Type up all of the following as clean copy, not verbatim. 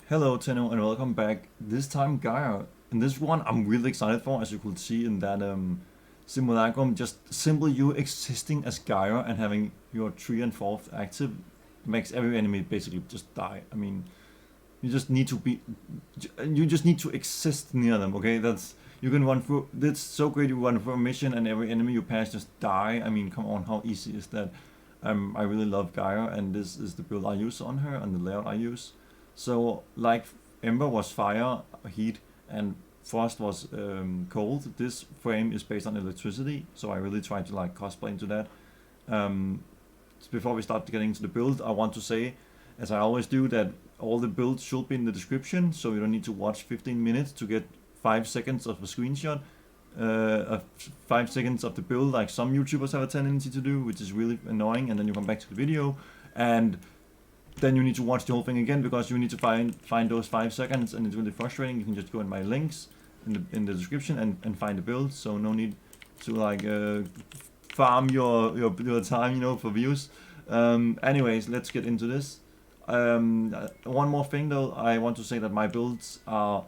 Hello Tenno and welcome back. This time Gyre. And this one I'm really excited for, as you could see in that simulacrum. Just simply you existing as Gyre and having your 3 and 4th active makes every enemy basically just die. I mean, you just need to exist near them, okay? You can run through, that's so great. You run through a mission and every enemy you pass just die. I mean, come on, how easy is that? I really love Gyre, and this is the build I use on her and the layout I use. So, like Ember was fire, heat, and Frost was cold, this frame is based on electricity, so I really try to like cosplay into that. Before we start getting into the build, I want to say, as I always do, that all the builds should be in the description, so you don't need to watch 15 minutes to get 5 seconds of a screenshot, 5 seconds of the build, like some YouTubers have a tendency to do, which is really annoying, and then you come back to the video, and then you need to watch the whole thing again because you need to find those 5 seconds, and it's really frustrating. You can just go in my links in the description and find the build, so no need to like farm your time, you know, for views. Anyways, let's get into this. One more thing though, I want to say that my builds are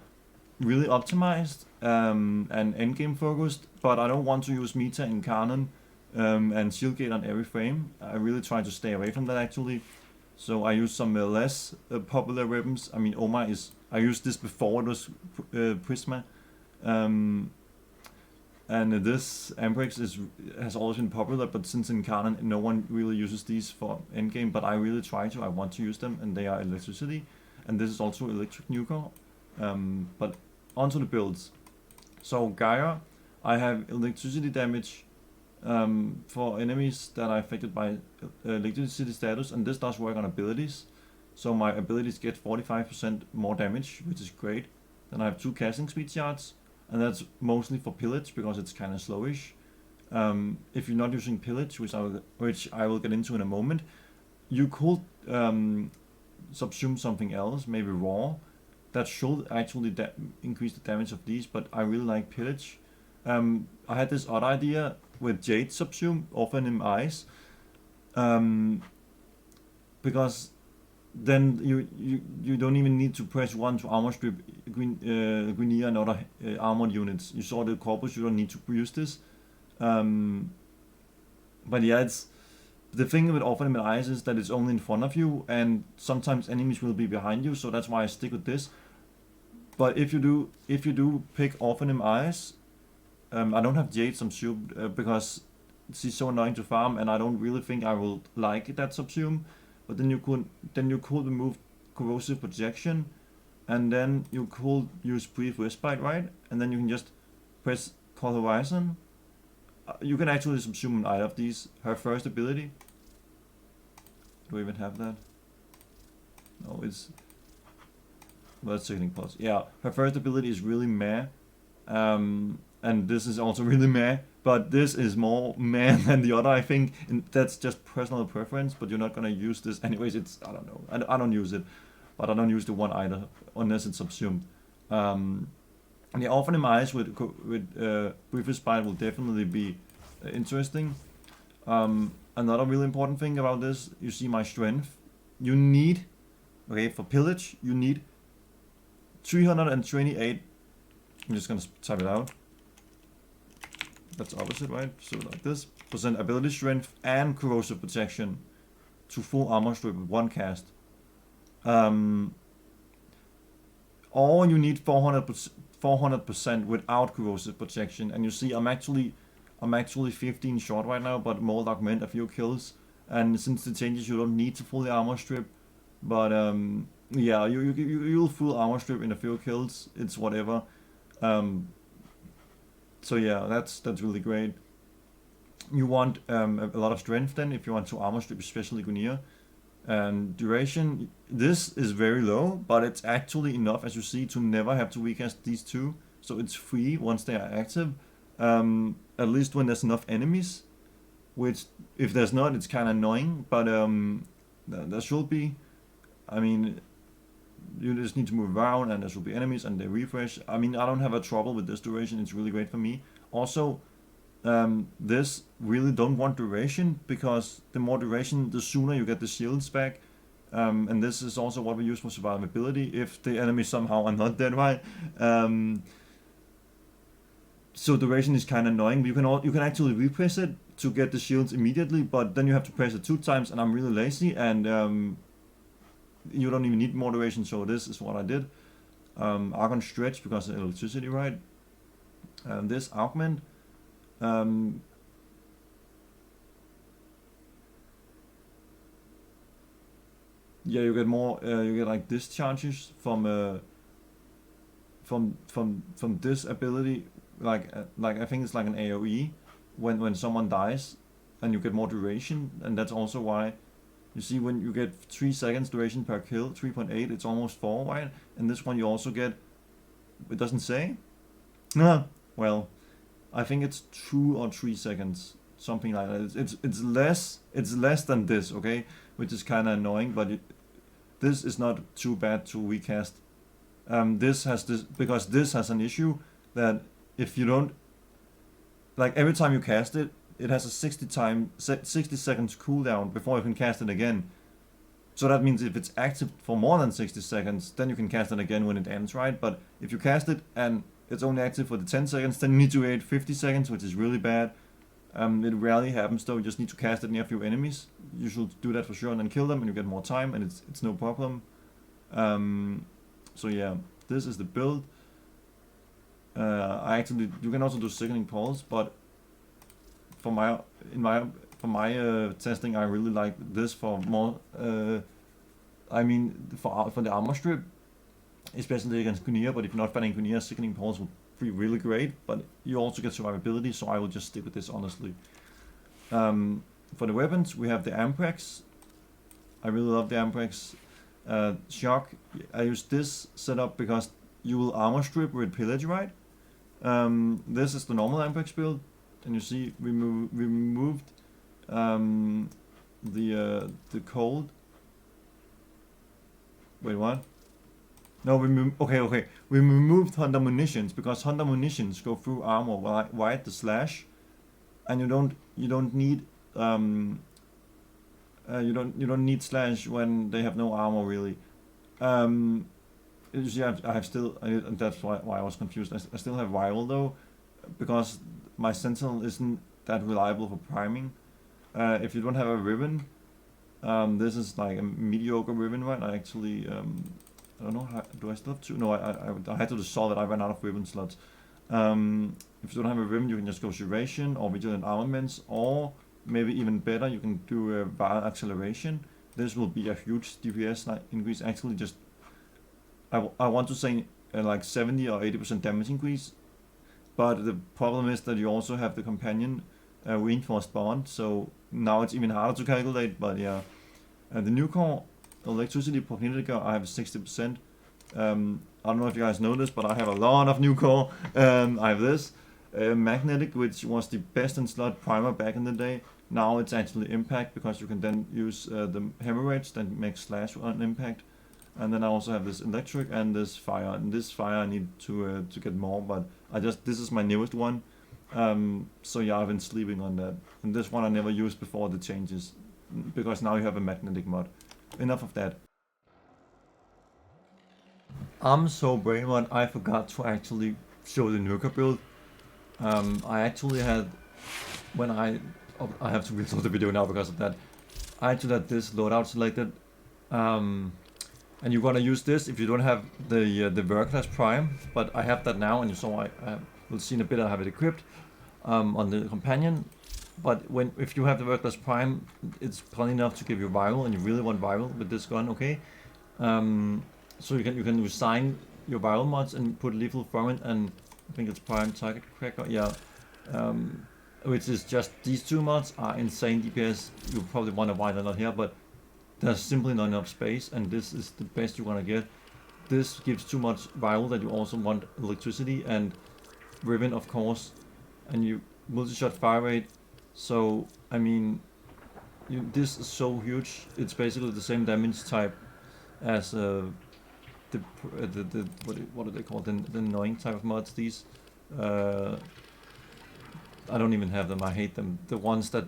really optimized and endgame focused, but I don't want to use meta in Canon and Shieldgate on every frame. I really try to stay away from that actually. So I use some less popular weapons. I mean, I used this before it was Prisma. And this Ambrix has always been popular, but since in Canon no one really uses these for endgame, but I really try to. I want to use them, and they are electricity. And this is also electric nuker. But onto the builds. So Gyre, I have electricity damage for enemies that are affected by electricity status, and this does work on abilities. So my abilities get 45% more damage, which is great. Then I have 2 casting speed shards, and that's mostly for pillage because it's kind of slowish. If you're not using pillage, which I will get into in a moment, you could subsume something else, maybe raw. That should actually increase the damage of these, but I really like pillage. I had this odd idea with Jade subsume, often in eyes, because then you don't even need to press 1 to armor strip Guinea and other armored units. You saw the corpus, you don't need to use this. But yeah, it's the thing with often in eyes is that it's only in front of you, and sometimes enemies will be behind you, so that's why I stick with this. But if you do pick often in eyes, I don't have Jade subsumed because she's so annoying to farm, and I don't really think I will like that subsume. But then you could remove corrosive projection, and then you could use brief respite, right? And then you can just press Call Horizon. You can actually subsume either of these. Her first ability. Do we even have that? No, it's. Well, that's second plus. Yeah, her first ability is really meh. And this is also really meh, but this is more meh than the other, I think, and that's just personal preference, but you're not gonna use this anyways. I don't know, I don't use it, but I don't use the one either, unless it's subsumed. And the often in my eyes with brief respite will definitely be interesting. Another really important thing about this, you see my strength, you need, okay, for pillage, you need 328, I'm just gonna type it out. That's opposite, right? So like this, percent ability strength and corrosive protection to full armor strip with 1 cast. Or you need 400% without corrosive protection, and you see I'm actually 15 short right now, but more augment a few kills. And since the changes, you don't need to fully armor strip, but yeah, you'll full armor strip in a few kills. It's whatever. So yeah, that's really great. You want a lot of strength then if you want to armor strip, especially Guinea. And duration, this is very low, but it's actually enough, as you see, to never have to recast these 2. So it's free once they are active, at least when there's enough enemies, which if there's not, it's kind of annoying, but there should be. I mean, you just need to move around and there should be enemies and they refresh. I mean, I don't have a trouble with this duration, it's really great for me. Also, this really don't want duration, because the more duration, the sooner you get the shields back. And this is also what we use for survivability if the enemy somehow are not dead, right? So duration is kind of annoying. You can actually repress it to get the shields immediately, but then you have to press it 2 times, and I'm really lazy, and you don't even need more duration. So this is what I did. Archon stretch because of electricity, right? This augment. Yeah, you get more. You get like discharges from this ability. Like I think it's like an AOE when someone dies, and you get more duration, and that's also why you see when you get 3 seconds duration per kill, 3.8, it's almost 4, right? And this one you also get. It doesn't say. No, well, I think it's 2 or 3 seconds, something like that. It's less than this, okay, which is kind of annoying, but this is not too bad to recast. This has this because this has an issue that if you don't, like every time you cast it, it has a 60 seconds cooldown before you can cast it again. So that means if it's active for more than 60 seconds, then you can cast it again when it ends, right? But if you cast it and it's only active for the 10 seconds, then you need to wait 50 seconds, which is really bad. It rarely happens though. You just need to cast it near a few enemies. You should do that for sure and then kill them, and you get more time, and it's no problem. So yeah, this is the build. You can also do sickening pulse, but for my testing, I really like this for more. I mean, for the armor strip, especially against Kunir. But if you're not fighting Kunir, sickening pulse will be really great. But you also get survivability, so I will just stick with this honestly. For the weapons, we have the Amprex. I really love the Amprex. Shock. I use this setup because you will armor strip with pillage, right? This is the normal Amprex build, and you see we removed the cold. Wait, what? No, okay. We removed Hunter munitions because Hunter munitions go through armor right the slash, and you don't need you don't need slash when they have no armor really. You see, that's why I was confused. I still have viral though, because my sentinel isn't that reliable for priming. If you don't have a ribbon, this is like a mediocre ribbon, right? I actually I don't know. Do I still have 2? No, I had to solve it. I ran out of ribbon slots. If you don't have a ribbon, you can just go duration or vigilant armaments, or maybe even better, you can do a viral acceleration. This will be a huge DPS increase. Actually, just I want to say like 70 or 80% damage increase, but the problem is that you also have the companion reinforced bond, so now it's even harder to calculate. But yeah, the new core electricity per Hideka, I have 60%. I don't know if you guys know this, but I have a lot of new core. I have this magnetic, which was the best in slot primer back in the day. Now it's actually impact, because you can then use the hemorrhage, then make slash on impact. And then I also have this electric and this fire. And this fire I need to get more, but this is my newest one. So yeah, I've been sleeping on that. And this one I never used before the changes, because now you have a magnetic mod. Enough of that. I'm so brainwashed, I forgot to actually show the Nuka build. I actually had, when I have to restart the video now because of that. I actually had this loadout selected. And you're gonna use this if you don't have the work class prime, but I have that now, and you saw I will see in a bit I have it equipped on the companion. But if you have the work class prime, it's plenty enough to give you viral, and you really want viral with this gun, okay? So you can resign your viral mods and put lethal from it, and I think it's prime target cracker, yeah. Which is just these 2 mods are insane DPS. You probably wonder why they're not here, but there's simply not enough space, and this is the best you're gonna get. This gives too much viral that you also want electricity and ribbon, of course, and you multi-shot fire rate. So I mean, this is so huge. It's basically the same damage type as what do they call it? The annoying type of mods. These I don't even have them. I hate them. The ones that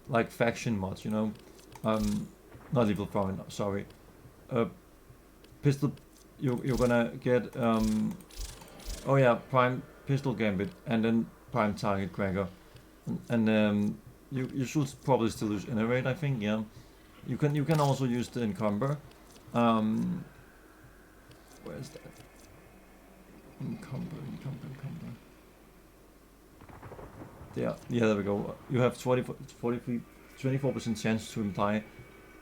like faction mods, you know. Not evil from it, sorry. pistol. You're gonna get oh yeah, prime pistol gambit and then prime target cracker, and you should probably still use innervate. I think, yeah. You can also use the encumber. Where's that? Encumber. Yeah, there we go. You have 24% chance to imply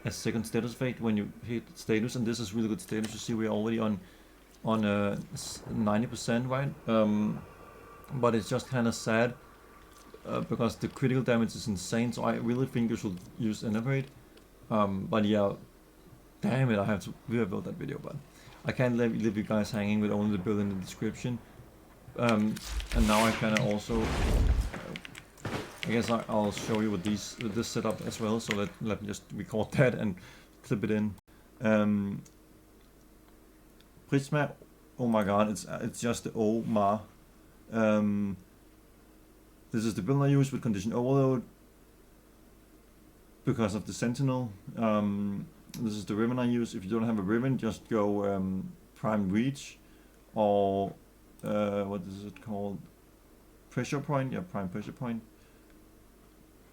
a second status effect when you hit status, and this is really good status. You see we're already on 90%, right? But it's just kind of sad because the critical damage is insane. So I really think you should use Innervate. But yeah, damn it, I have to re-upload that video, but I can't leave you guys hanging with only the build in the description. And now I kind of also, I guess I'll show you with this setup as well. So let me just record that and clip it in. Prisma, oh my god, it's just the Omar. This is the build I use with condition overload because of the Sentinel. This is the ribbon I use. If you don't have a ribbon, just go prime reach or what is it called? Pressure point, yeah, prime pressure point.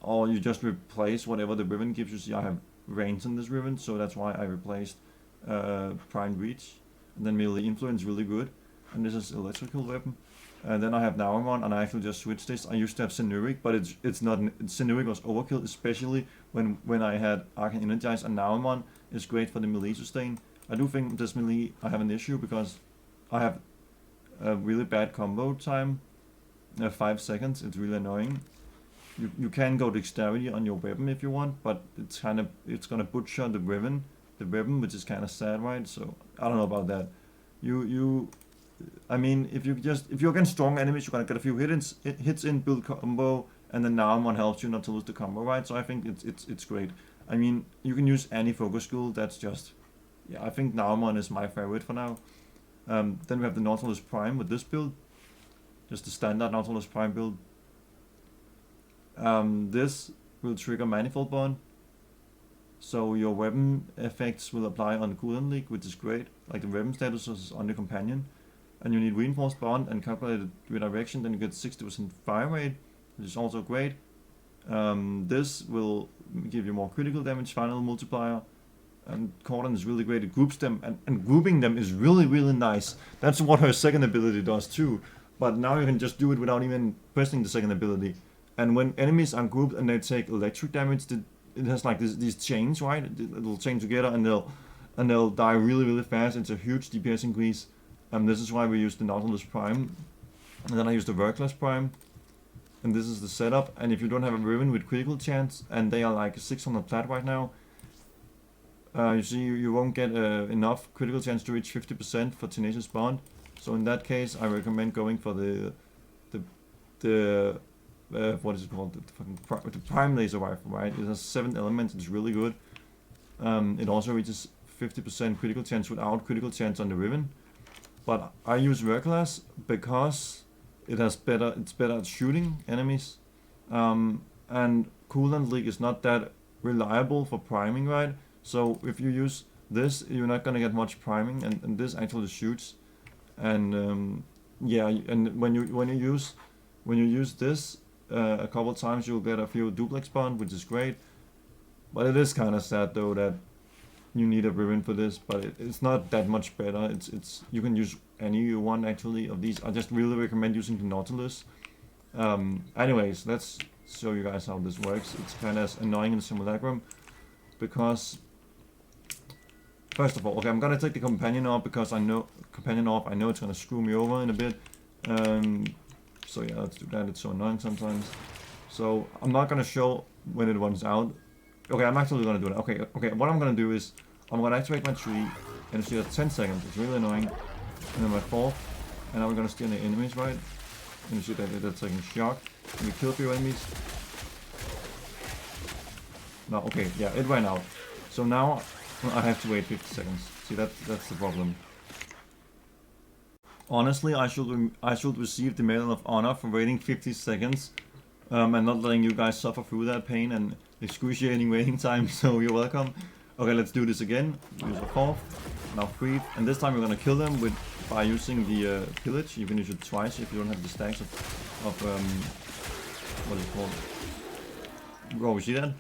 Or you just replace whatever the ribbon gives you. See, I have range in this ribbon, so that's why I replaced prime reach. And then melee influence, really good. And this is electrical weapon. And then I have Nautilus, and I actually just switched this. I used to have Cenuric, but it's not. Cenuric was overkill, especially when I had Archon Energize, and Nautilus is great for the melee sustain. I do think this melee I have an issue because I have a really bad combo time. 5 seconds. It's really annoying. You can go dexterity on your weapon if you want, but it's gonna butcher the weapon, which is kind of sad, right? So I don't know about that. I mean, if you're against strong enemies, you're gonna get a few hits in build combo, and then Nautilus helps you not to lose the combo, right? So I think it's great. I mean, you can use any focus school. That's just, yeah. I think Nautilus is my favorite for now. Then we have the Nautilus Prime with this build, just the standard Nautilus Prime build. This will trigger Manifold Bond, so your weapon effects will apply on Coolant Leak, which is great. Like the weapon status is on the companion. And you need Reinforced Bond and calculated redirection, then you get 60% fire rate, which is also great. This will give you more critical damage, final multiplier, and Cordon is really great. It groups them, and grouping them is really, really nice. That's what her second ability does too, but now you can just do it without even pressing the second ability. And when enemies are grouped and they take electric damage, it has like these chains, right? It'll chain together and they'll die really, really fast. It's a huge DPS increase. This is why we use the Nautilus Prime. And then I use the World-Class Prime. And this is the setup. And if you don't have a ribbon with critical chance, and they are like 600 plat right now, you see you won't get enough critical chance to reach 50% for Tenacious Bond. So in that case, I recommend going for the what is it called? The Prime Laser Rifle, right? It has 7 elements. It's really good. It also reaches 50% critical chance without critical chance on the ribbon. But I use World-Class because it's better at shooting enemies. And Coolant Leak is not that reliable for priming, right? So if you use this, you're not gonna get much priming, and this actually shoots. And yeah, and when you use this a couple of times, you'll get a few duplex bond, which is great. But it is kind of sad though that you need a ribbon for this, but it's not that much better. You can use any one actually of these. I just really recommend using the Nautilus. Anyways, let's show you guys how this works. It's kind of annoying in the Simulacrum because, first of all, okay, I'm gonna take the companion off because I know it's gonna screw me over in a bit. So yeah, let's do that. It's so annoying sometimes. So I'm not gonna show when it runs out. Okay, I'm actually gonna do that. Okay, what I'm gonna do is I'm gonna activate my tree, and you see that's 10 seconds. It's really annoying. And then my 4th, and now we're gonna steal the enemies, right? And you see that that's taking shock. And we kill a few enemies. No, okay, yeah, it ran out. So now I have to wait 50 seconds. See, that's the problem. Honestly, I should receive the Medal of Honor for waiting 50 seconds and not letting you guys suffer through that pain and excruciating waiting time. So you're welcome. Okay, let's do this again. Use a fourth, now breathe, and this time we're gonna kill them by using the pillage. You can use it twice if you don't have the stacks of what is it called? Oh, we see that?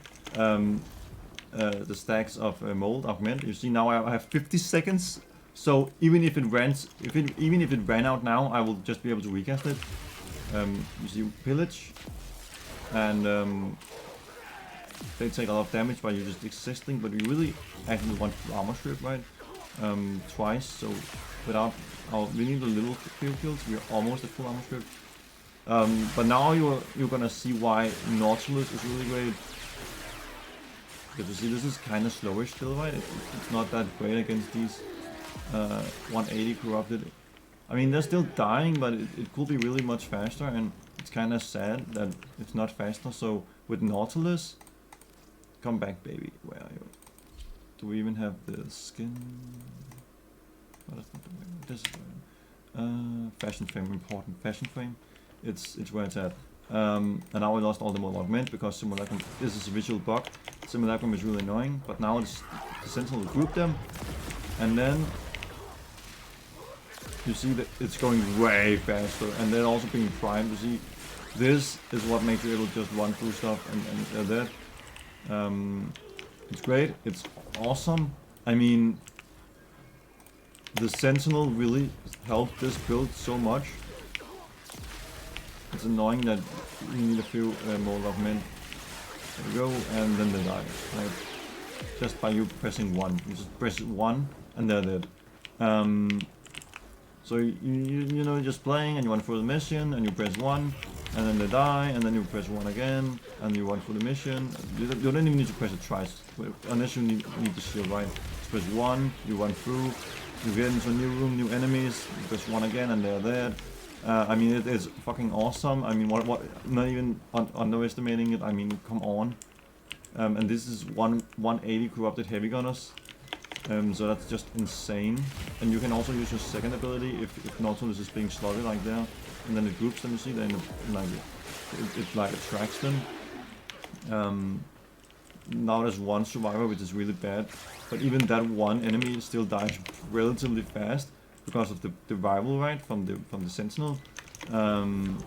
The stacks of mold augment. You see now I have 50 seconds. So even if it ran out now, I will just be able to recast it. You see pillage, and they take a lot of damage by you just existing, but we really actually want armor strip, right? Twice, so without we need a little few kills, we're almost at full armor strip. But now you're gonna see why Nautilus is really great. Because you see this is kind of slowish still, right? It's not that great against these 180 corrupted. I mean, they're still dying, but it could be really much faster, and it's kind of sad that it's not faster. So with Nautilus, come back, baby. Where are you? Do we even have the skin? Oh, that's not the way. This is fashion frame, important fashion frame. It's where it's at. And now we lost all the mold augment because Simulacrum. This is a visual bug. Simulacrum is really annoying, but now it's the Sentinel will group them, and then you see that it's going way faster, and they're also being primed. You see, this is what makes you able to just run through stuff and that. It's great. It's awesome. I mean, the Sentinel really helped this build so much. It's annoying that you need a few mold augment. There we go, and then they die. Right? Just by you pressing 1. You just press 1 and they're dead. So you know, you're just playing and you run through the mission and you press 1 and then they die, and then you press 1 again and you run through the mission. You don't even need to press it twice unless you need the shield, right? Just press 1, you run through, you get into a new room, new enemies, you press 1 again and they're dead. I mean, it is fucking awesome. I mean, what? Not even underestimating it. I mean, come on. And this is 180 corrupted heavy gunners. So that's just insane. And you can also use your second ability if Nautilus is being slotted like there, and then it groups them. You see, then it like attracts them. Now there's one survivor, which is really bad. But even that one enemy still dies relatively fast, because of the rival, right, from the Sentinel. And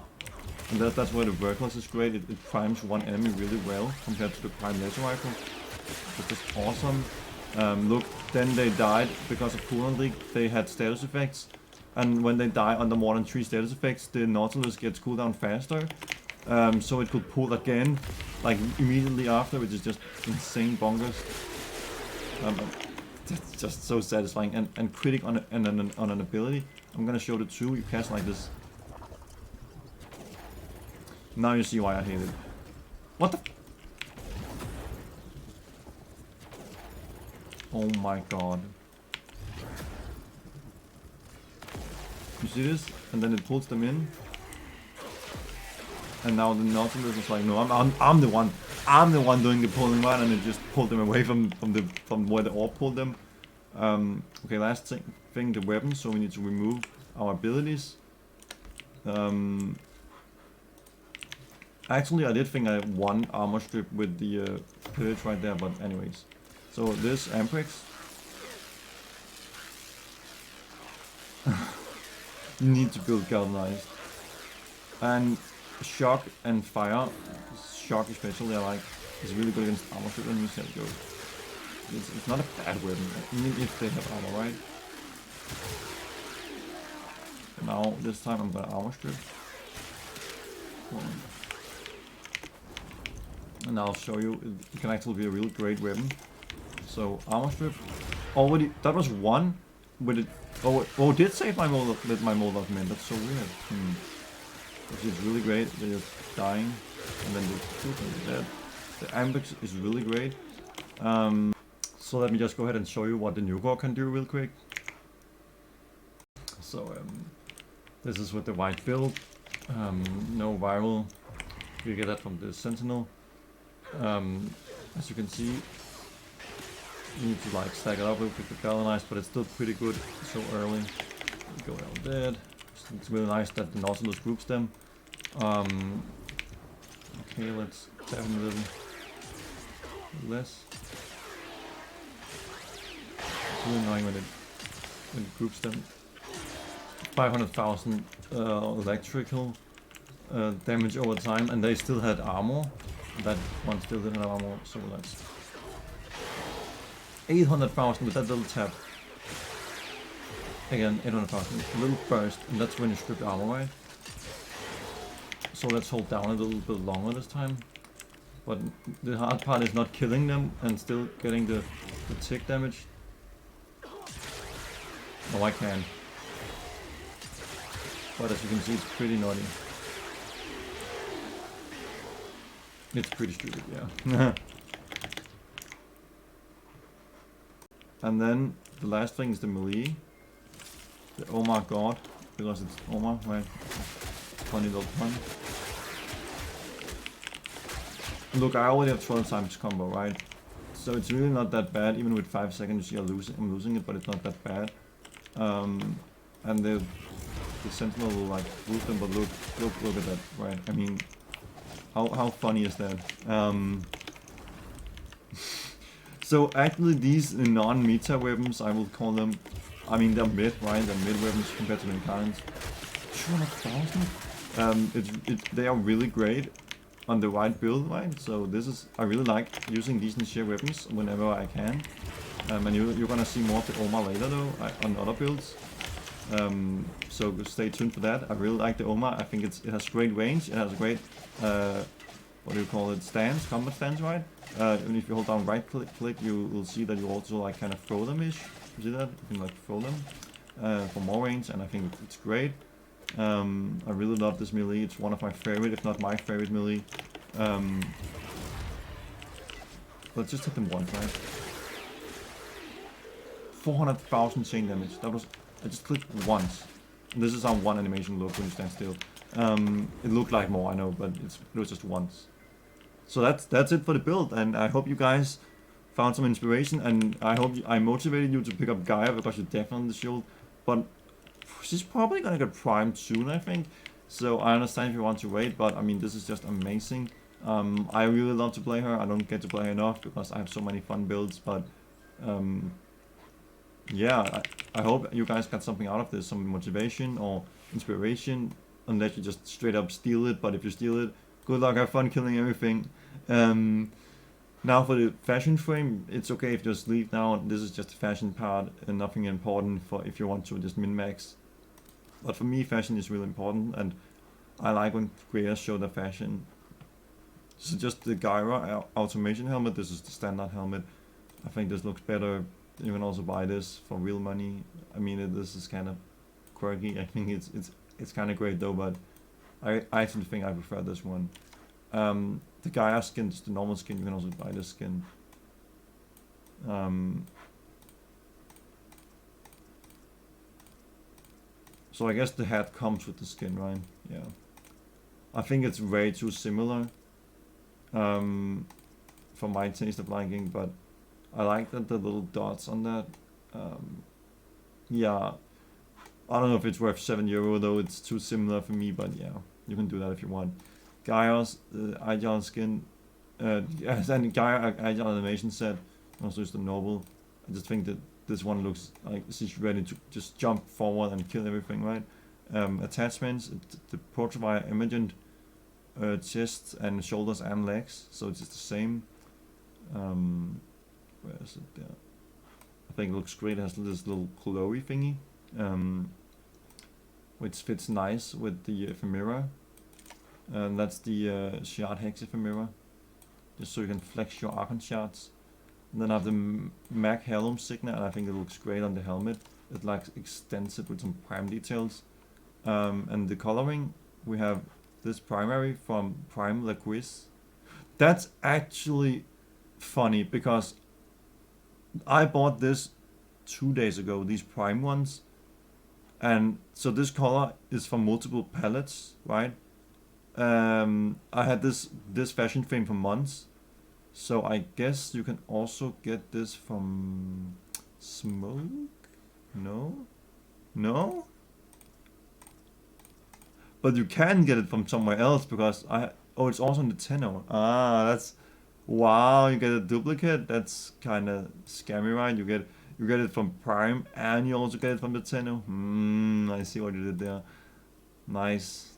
that's why the Workless is great. It primes one enemy really well compared to the Prime Laser Rifle. It's just awesome. Look, then they died because of Coolant Leak. They had status effects, and when they die under more than 3 status effects, the Nautilus gets cooldown faster. So it could pull again, like immediately after, which is just insane bonkers. That's just so satisfying, and critic on an ability. I'm gonna show the 2. You cast like this. Now you see why I hate it. What the? Oh my god. You see this? And then it pulls them in. And now the Nautilus is like, no, I'm the one. I'm the one doing the pulling, right? And it just pulled them away from where the orb pulled them. Okay, last thing, the weapons. So we need to remove our abilities. Actually, I did think I had 1 armor strip with the pillage right there, but anyways. So this Amprex. You need to build galvanized. And shock and fire. Shock especially I like. Is really good against armor strip enemies. There we go. It's not a bad weapon, even if they have armor, right? Now, this time I'm gonna armor strip. And I'll show you, it can actually be a really great weapon. So, armor strip. Already, that was 1 with it. Oh, it did save my mold augment. That's so weird. Which is really great. They're just dying. And then they're dead. The Ambex is really great. So let me just go ahead and show you what the new core can do real quick. So this is with the white build. No viral. You get that from the Sentinel. As you can see, you need to like stack it up real quick with galvanized, but it's still pretty good so early. Go down dead. It's really nice that the Nautilus groups them. Okay, let's tap him a little less. really annoying when it groups them. 500,000 electrical damage over time, and they still had armor. That one still didn't have armor, so that's 800,000 with that little tap. Again, 800,000, a little burst, and that's when you strip armor, right? So let's hold down a little bit longer this time. But the hard part is not killing them and still getting the tick damage. Oh, I can. But as you can see, it's pretty naughty. It's pretty stupid, yeah. And then the last thing is the melee. The oh my god, because it's Omar, right? Funny little pun. Look, I already have 12 times combo, right? So it's really not that bad. Even with 5 seconds, I'm losing it, but it's not that bad. And the sentinel will like root them, but look at that, right? I mean, how funny is that? So actually, these non-meta weapons, I will call them. I mean, they're mid, right? They're mid weapons compared to the incarnates. 200,000. They are really great on the right build, right? So this is, I really like using these niche weapons whenever I can. And you're gonna see more of the Omar later though, on other builds. So stay tuned for that. I really like the Omar. I think it has great range. It has great, what do you call it? Stance, combat stance, right? And if you hold down right click, you will see that you also like kind of throw them-ish. You see that? You can like throw them for more range, and I think it's great. I really love this melee. It's one of my favorite, if not my favorite melee. Let's just hit them once, right? 400,000 chain damage. That was, I just clicked once. And this is how one animation looked when you stand still. It looked like more, I know, but it was just once. So that's it for the build, and I hope you guys found some inspiration, and I hope I motivated you to pick up Gyre because you're definitely on the shield. But she's probably gonna get primed soon, I think. So I understand if you want to wait, but I mean, this is just amazing. I really love to play her. I don't get to play her enough because I have so many fun builds, but yeah, I hope you guys got something out of this, some motivation or inspiration, unless you just straight up steal it. But if you steal it, good luck, have fun killing everything. Now for the fashion frame, it's okay if you just leave now. This is just the fashion part and nothing important for if you want to just min-max. But for me, fashion is really important, and I like when creators show the fashion. So just the Gyre automation helmet, this is the standard helmet. I think this looks better. You can also buy this for real money. I mean, this is kind of quirky. I think it's kind of great though, but I actually think I prefer this one. The Gyre skin, just the normal skin, you can also buy this skin. So I guess the hat comes with the skin, right? Yeah. I think it's way too similar for my taste of liking, but I like that the little dots on that. Yeah. I don't know if it's worth €7 though, it's too similar for me, but yeah, you can do that if you want. Gyre's Agile skin, yes, and Gyre Agile animation set, also is the noble. I just think that this one looks like she's ready to just jump forward and kill everything, right? Attachments, the Portrait Emergent chest and shoulders and legs, so it's just the same. Where is it there? I think it looks great. It has this little glowy thingy, which fits nice with the ephemera. And that's the shard hex ephemera, just so you can flex your Archon shards. And then I have the Mag Helm signet, and I think it looks great on the helmet. It like extends it with some prime details. And the coloring, we have this primary from Prime Laquiz. That's actually funny because I bought this 2 days ago, these prime ones. And so this color is from multiple palettes, right? I had this fashion frame for months, so I guess you can also get this from Smoke? No? But you can get it from somewhere else because oh, it's also in the Tenno. Ah, that's, wow, you get a duplicate. That's kind of scammy, right? You get it from Prime, and you also get it from the Tenno. I see what you did there. Nice.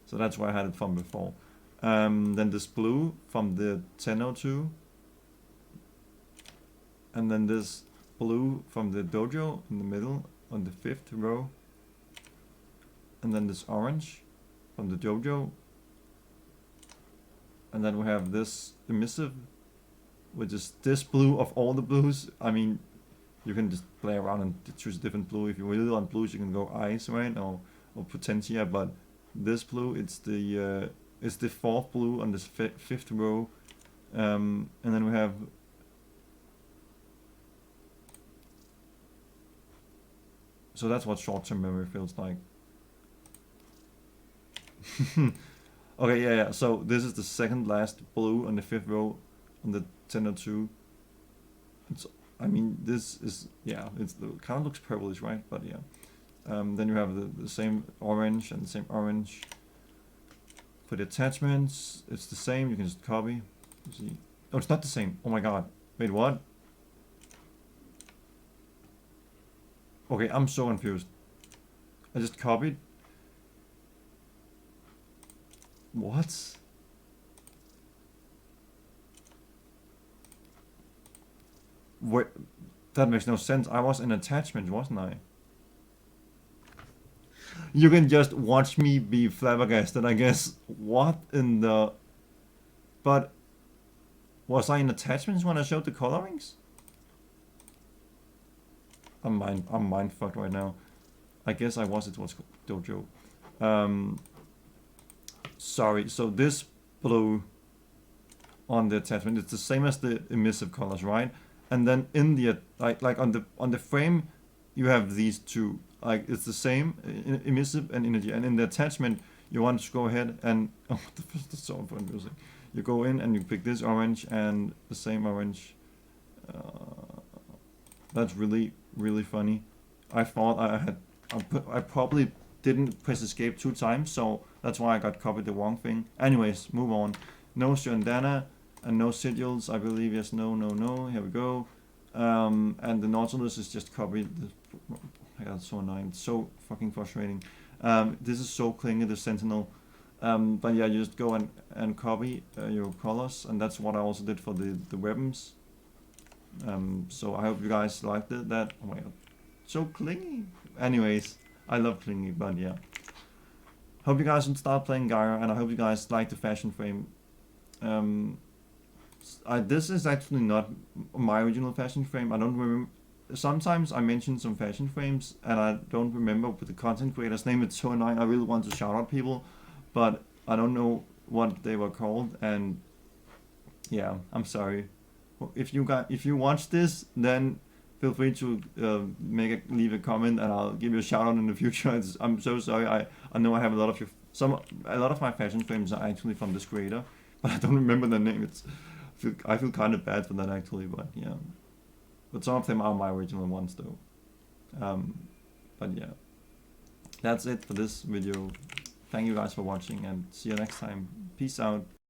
So that's where I had it from before. Then this blue from the Tenno too. And then this blue from the dojo in the middle on the 5th row. And then this orange from the dojo. And then we have this emissive, which is this blue of all the blues. I mean, you can just play around and choose a different blue. If you really want blues, you can go ice, right? Or potentia, but this blue, it's the 4th blue on this 5th row. And then we have so that's what short-term memory feels like. Okay, yeah. So this is the second last blue on the 5th row on the 1002. I mean, this is, yeah, it kind of looks purplish, right? But yeah. Then you have the same orange and the same orange. For the attachments, it's the same. You can just copy. See. Oh, it's not the same. Oh my god. Wait, what? Okay, I'm so confused. I just copied. What? Wait, that makes no sense. I was in attachment, wasn't I? You can just watch me be flabbergasted, I guess. What in the... But... Was I in attachments when I showed the colorings? I'm mind fucked right now. I guess I was, it was dojo. Sorry, so this blue on the attachment, it's the same as the emissive colors, right? And then in the like on the frame, you have these two. Like it's the same emissive and energy. And in the attachment, you want to go ahead and oh, that's so confusing. You go in and you pick this orange and the same orange. That's really funny. I thought I probably didn't press escape 2 times, so that's why I got copied the wrong thing. Anyways, move on. No Strandana and no sigils, I believe. Yes, no. Here we go. And the Nautilus is just copied. I got so annoying. It's so fucking frustrating. This is so clingy, the Sentinel. But yeah, you just go and copy your colors, and that's what I also did for the weapons. So I hope you guys liked it. That, oh my god, so clingy. Anyways, I love clingy, but yeah. Hope you guys will start playing Gyre, and I hope you guys like the fashion frame. This is actually not my original fashion frame. I don't remember. Sometimes I mention some fashion frames, and I don't remember with the content creator's name. It's so annoying. I really want to shout out people, but I don't know what they were called, and yeah, I'm sorry. If you watch this, then feel free to leave a comment, and I'll give you a shout out in the future. I'm so sorry. I know I have a lot of my fashion frames are actually from this creator, but I don't remember the name. I feel kind of bad for that actually, but yeah. But some of them are my original ones though. But yeah, that's it for this video. Thank you guys for watching, and see you next time. Peace out.